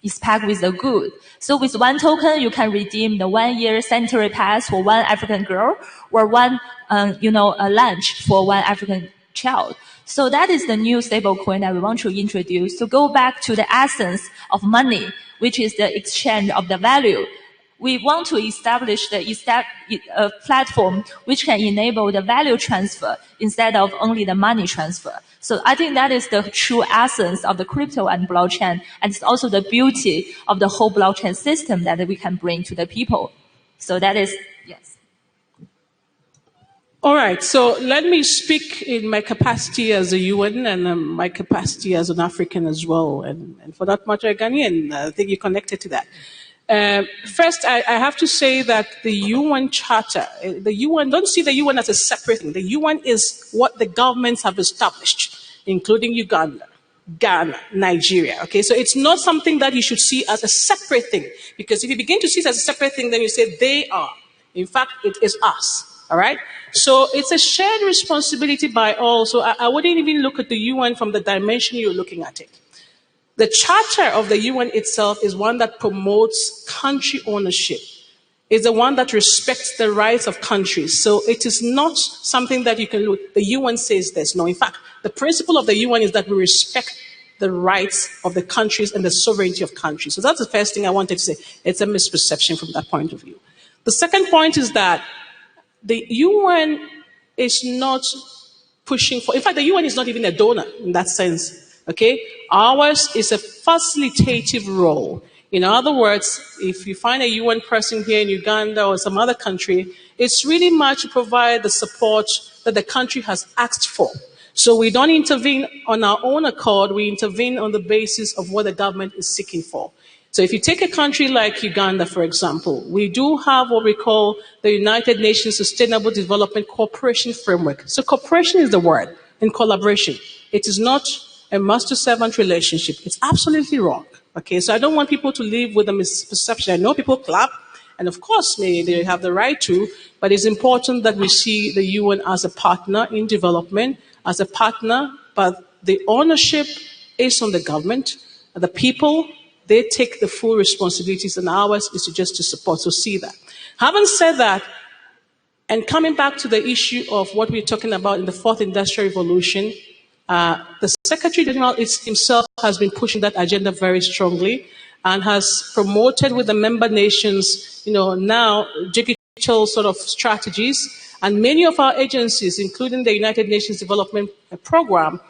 is packed with the good. So with one token, you can redeem the 1 year sanitary pass for one African girl or one, a lunch for one African child. So that is the new stable coin that we want to introduce to go back to the essence of money, which is the exchange of the value. We want to establish a platform which can enable the value transfer instead of only the money transfer. So I think that is the true essence of the crypto and blockchain, and it's also the beauty of the whole blockchain system that we can bring to the people. So that is, yes. All right, so let me speak in my capacity as a UN and my capacity as an African as well, and for that matter, a Ghanaian. I think you're connected to that. First, I have to say that the UN Charter, don't see the UN as a separate thing. The UN is what the governments have established, including Uganda, Ghana, Nigeria. Okay, so it's not something that you should see as a separate thing, because if you begin to see it as a separate thing, then you say they are. In fact, it is us. All right, so it's a shared responsibility by all. So I wouldn't even look at the UN from the dimension you're looking at it. The charter of the UN itself is one that promotes country ownership. It's the one that respects the rights of countries. So it is not something that you can look, the UN says this. No, in fact, the principle of the UN is that we respect the rights of the countries and the sovereignty of countries. So that's the first thing I wanted to say. It's a misperception from that point of view. The second point is that the UN is not pushing for, in fact, the UN is not even a donor in that sense. Okay, ours is a facilitative role. In other words, if you find a UN person here in Uganda or some other country, it's really much to provide the support that the country has asked for. So we don't intervene on our own accord, we intervene on the basis of what the government is seeking for. So if you take a country like Uganda, for example, we do have what we call the United Nations Sustainable Development Cooperation Framework. So cooperation is the word, and collaboration. It is not a master-servant relationship. It's absolutely wrong. Okay, so I don't want people to live with a misperception. I know people clap, and of course, they have the right to, but it's important that we see the UN as a partner in development, as a partner, but the ownership is on the government. The people, they take the full responsibilities, and ours is just to support. So see that. Having said that, and coming back to the issue of what we're talking about in the fourth industrial revolution, the Secretary General himself has been pushing that agenda very strongly and has promoted with the member nations, now digital sort of strategies. And many of our agencies, including the United Nations Development Program,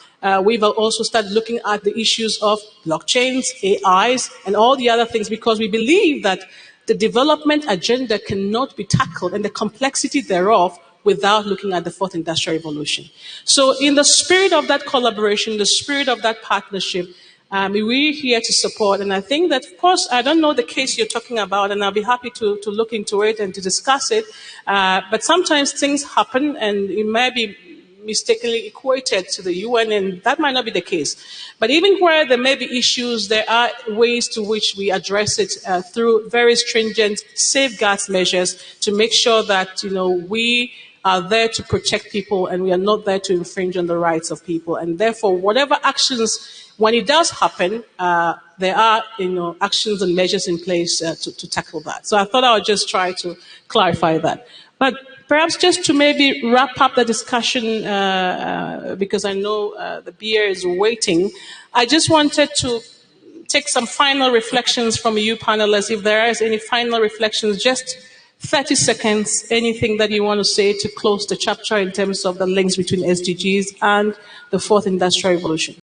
we've also started looking at the issues of blockchains, AIs, and all the other things, because we believe that the development agenda cannot be tackled and the complexity thereof without looking at the fourth industrial revolution. So in the spirit of that collaboration, the spirit of that partnership, we're here to support. And I think that, of course, I don't know the case you're talking about, and I'll be happy to look into it and to discuss it. But sometimes things happen, and it may be mistakenly equated to the UN, and that might not be the case. But even where there may be issues, there are ways to which we address it through very stringent safeguards measures to make sure that, we are there to protect people and we are not there to infringe on the rights of people. And therefore, whatever actions, when it does happen, there are, actions and measures in place to tackle that. So I thought I would just try to clarify that. But perhaps just to maybe wrap up the discussion, because I know the beer is waiting, I just wanted to take some final reflections from you panelists. If there is any final reflections, just 30 seconds, anything that you want to say to close the chapter in terms of the links between SDGs and the fourth industrial revolution.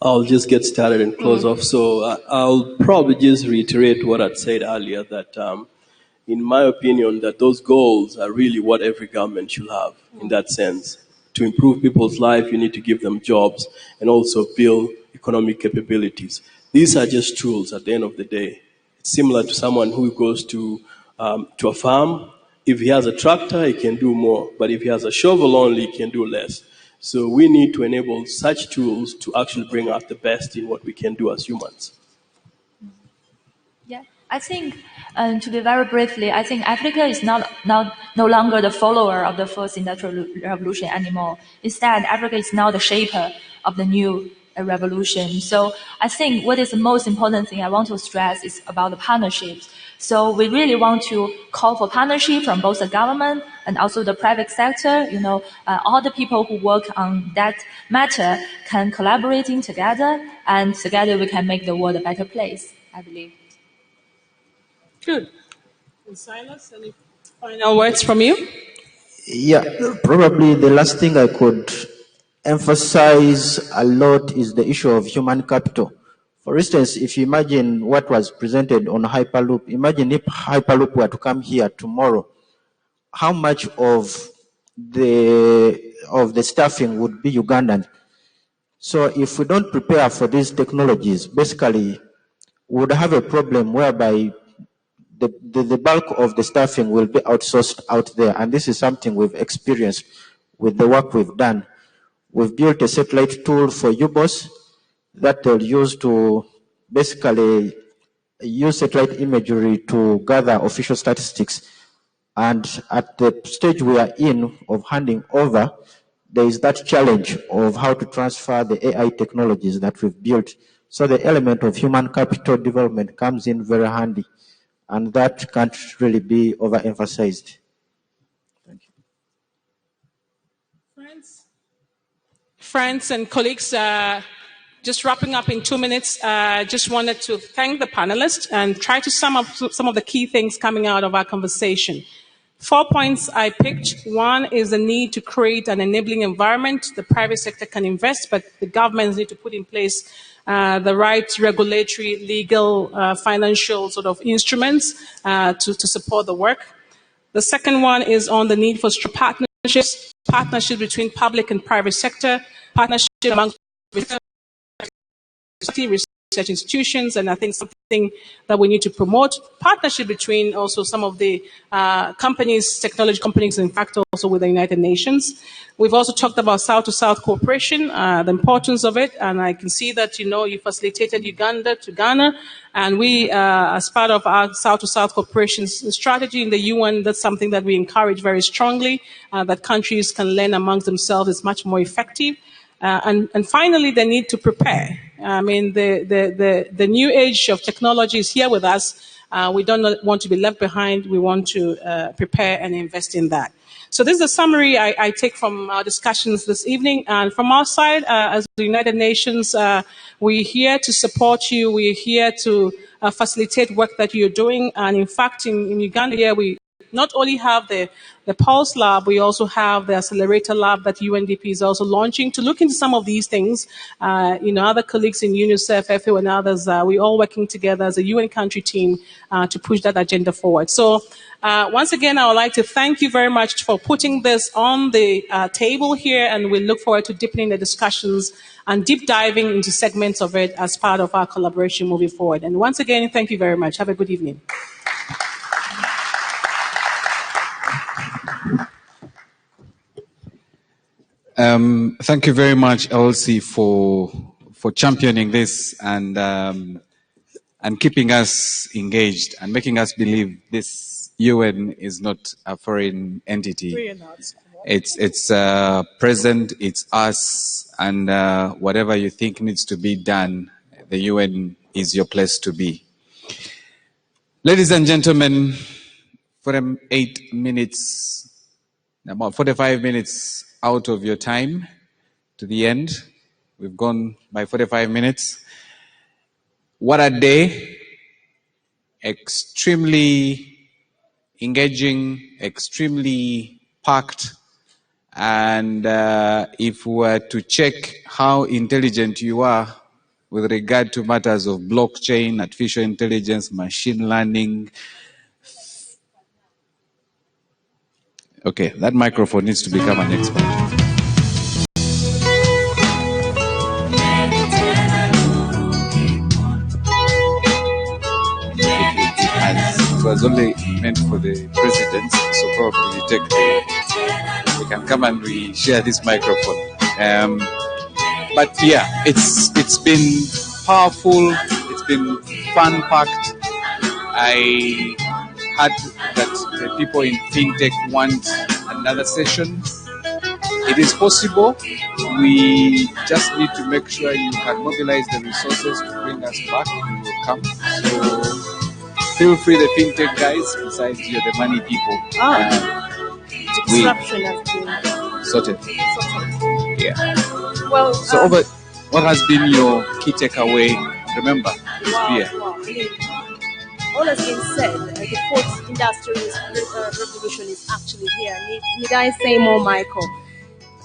I'll just get started and close off. So I'll probably just reiterate what I'd said earlier, that in my opinion, that those goals are really what every government should have in that sense. To improve people's life, you need to give them jobs and also build economic capabilities. These are just tools at the end of the day. It's similar to someone who goes to a farm. If he has a tractor, he can do more. But if he has a shovel only, he can do less. So we need to enable such tools to actually bring out the best in what we can do as humans. Yeah, I think, to be very briefly, I think Africa is no longer the follower of the first industrial revolution anymore. Instead, Africa is now the shaper of the new a revolution. So I think what is the most important thing I want to stress is about the partnerships. So we really want to call for partnership from both the government and also the private sector. All the people who work on that matter can collaborating together, and together we can make the world a better place, I believe. Good. And Silas, any final words from you? Yeah, probably the last thing I could emphasize a lot is the issue of human capital. For instance, if you imagine what was presented on Hyperloop, imagine if Hyperloop were to come here tomorrow, how much of the staffing would be Ugandan. So if we don't prepare for these technologies, basically we would have a problem whereby the bulk of the staffing will be outsourced out there. And this is something we've experienced with the work we've done. We've built a satellite tool for UBOS that they'll use to basically use satellite imagery to gather official statistics. And at the stage we are in of handing over, there is that challenge of how to transfer the AI technologies that we've built. So the element of human capital development comes in very handy, and that can't really be overemphasized. Thank you. Friends and colleagues, just wrapping up in 2 minutes, just wanted to thank the panelists and try to sum up some of the key things coming out of our conversation. 4 points I picked. One is the need to create an enabling environment. The private sector can invest, but the governments need to put in place the right regulatory, legal, financial sort of instruments to support the work. The second one is on the need for partnerships between public and private sector, partnership among research institutions, and I think something that we need to promote, partnership between also some of the companies, technology companies, in fact also with the United Nations. We've also talked about South-to-South cooperation, the importance of it, and I can see that, you facilitated Uganda to Ghana, and we, as part of our South-to-South cooperation strategy in the UN, that's something that we encourage very strongly, that countries can learn amongst themselves. It's much more effective. And finally, they need to prepare. I mean, the new age of technology is here with us. We don't want to be left behind. We want to prepare and invest in that. So this is a summary I take from our discussions this evening. And from our side, as the United Nations, we're here to support you. We're here to facilitate work that you're doing. And in fact, in Uganda here, we not only have the Pulse Lab, we also have the Accelerator Lab that UNDP is also launching to look into some of these things. Other colleagues in UNICEF, FAO, and others, we're all working together as a UN country team to push that agenda forward. So once again, I would like to thank you very much for putting this on the table here, and we look forward to deepening the discussions and deep diving into segments of it as part of our collaboration moving forward. And once again, thank you very much. Have a good evening. Thank you very much, Elsie, for championing this and keeping us engaged and making us believe this UN is not a foreign entity. It's present, it's us, and whatever you think needs to be done, the UN is your place to be. Ladies and gentlemen, for 8 minutes, about 45 minutes out of your time to the end. We've gone by 45 minutes. What a day. Extremely engaging, extremely packed. And if we were to check how intelligent you are with regard to matters of blockchain, artificial intelligence, machine learning. Okay, that microphone needs to become an expert. It was only meant for the president, so probably you take we can come and we share this microphone. But yeah, it's been powerful, it's been fun-packed. I heard that the people in FinTech want another session. It is possible. We just need to make sure you can mobilize the resources to bring us back. We will come. So feel free, the fintech guys, besides you're the money people. Disruption has been Sorted. Yeah. Well, So what has been your key takeaway? Remember, it's beer. Wow. I mean, all has been said. The fourth industrial revolution is actually here. Need I say more, Michael?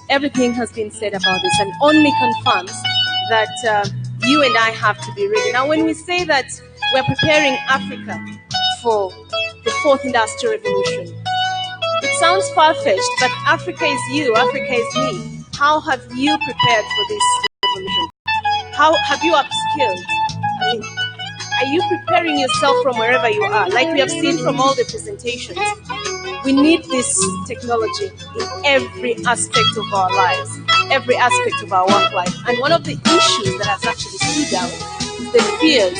Everything has been said about this and only confirms that you and I have to be ready. Now, when we say that we're preparing Africa for the fourth industrial revolution, it sounds far-fetched, but Africa is you, Africa is me. How have you prepared for this revolution? How have you upskilled? I mean, are you preparing yourself from wherever you are? Like we have seen from all the presentations, we need this technology in every aspect of our lives, every aspect of our work life. And one of the issues that has actually stood out is the fears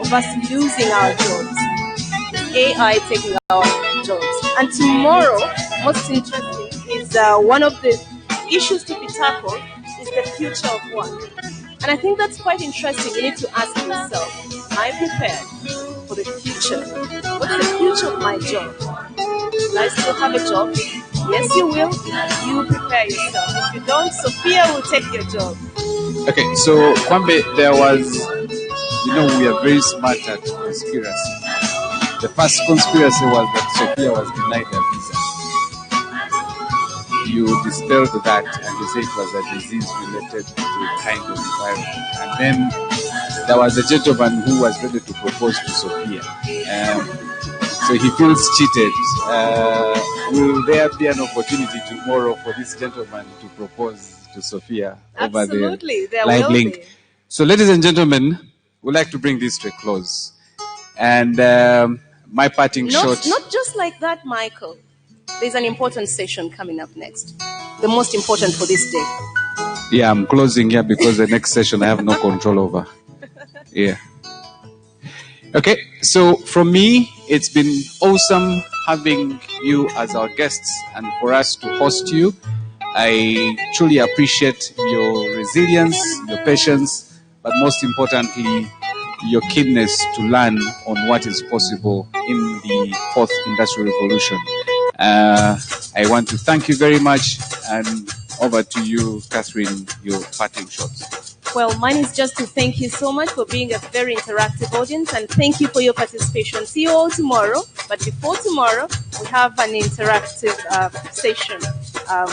of us losing our jobs, AI taking our jobs. And tomorrow, most interesting, is one of the issues to be tackled is the future of work. And I think that's quite interesting. You need to ask yourself, am I prepared for the future? What's the future of my job? Will I still have a job? Yes, you will if you prepare yourself. If you don't, Sophia will take your job. Okay, so Kwambe, there was, we are very smart at conspiracy. The first conspiracy was that Sophia was denied a visa. You dispelled that and you said it was a disease related to a kind of environment. And then there was a gentleman who was ready to propose to Sophia. So he feels cheated. Will there be an opportunity tomorrow for this gentleman to propose to Sophia over the live link? So, ladies and gentlemen, we'd like to bring this to a close. And my parting shot. Not just like that, Michael. There's an important session coming up next. The most important for this day. Yeah, I'm closing here because the next session I have no control over. Yeah. Okay, so from me, it's been awesome having you as our guests and for us to host you. I truly appreciate your resilience, your patience, but most importantly, your keenness to learn on what is possible in the fourth industrial revolution. I want to thank you very much, and over to you, Catherine, your parting shots. Well, mine is just to thank you so much for being a very interactive audience, and thank you for your participation. See you all tomorrow, but before tomorrow, we have an interactive session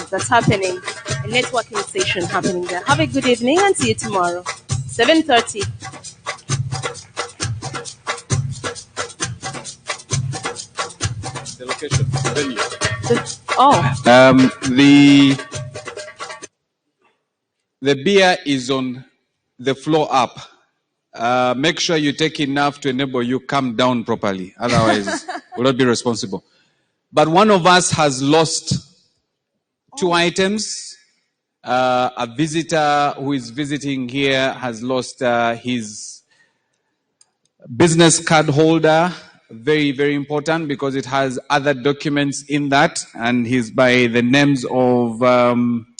that's happening, a networking session happening there. Have a good evening and see you tomorrow, 7:30. The location, the venue. The beer is on the floor up. Make sure you take enough to enable you come down properly. Otherwise, we'll not be responsible. But one of us has lost 2 items. A visitor who is visiting here has lost his business card holder. Very, very important because it has other documents in that. And he's by the names of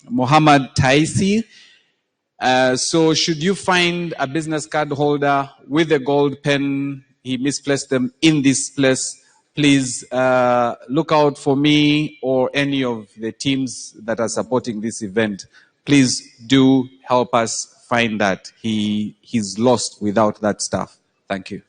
Muhammad Taisi. So should you find a business card holder with a gold pen, he misplaced them in this place, please look out for me or any of the teams that are supporting this event. Please do help us find that. He's lost without that stuff. Thank you.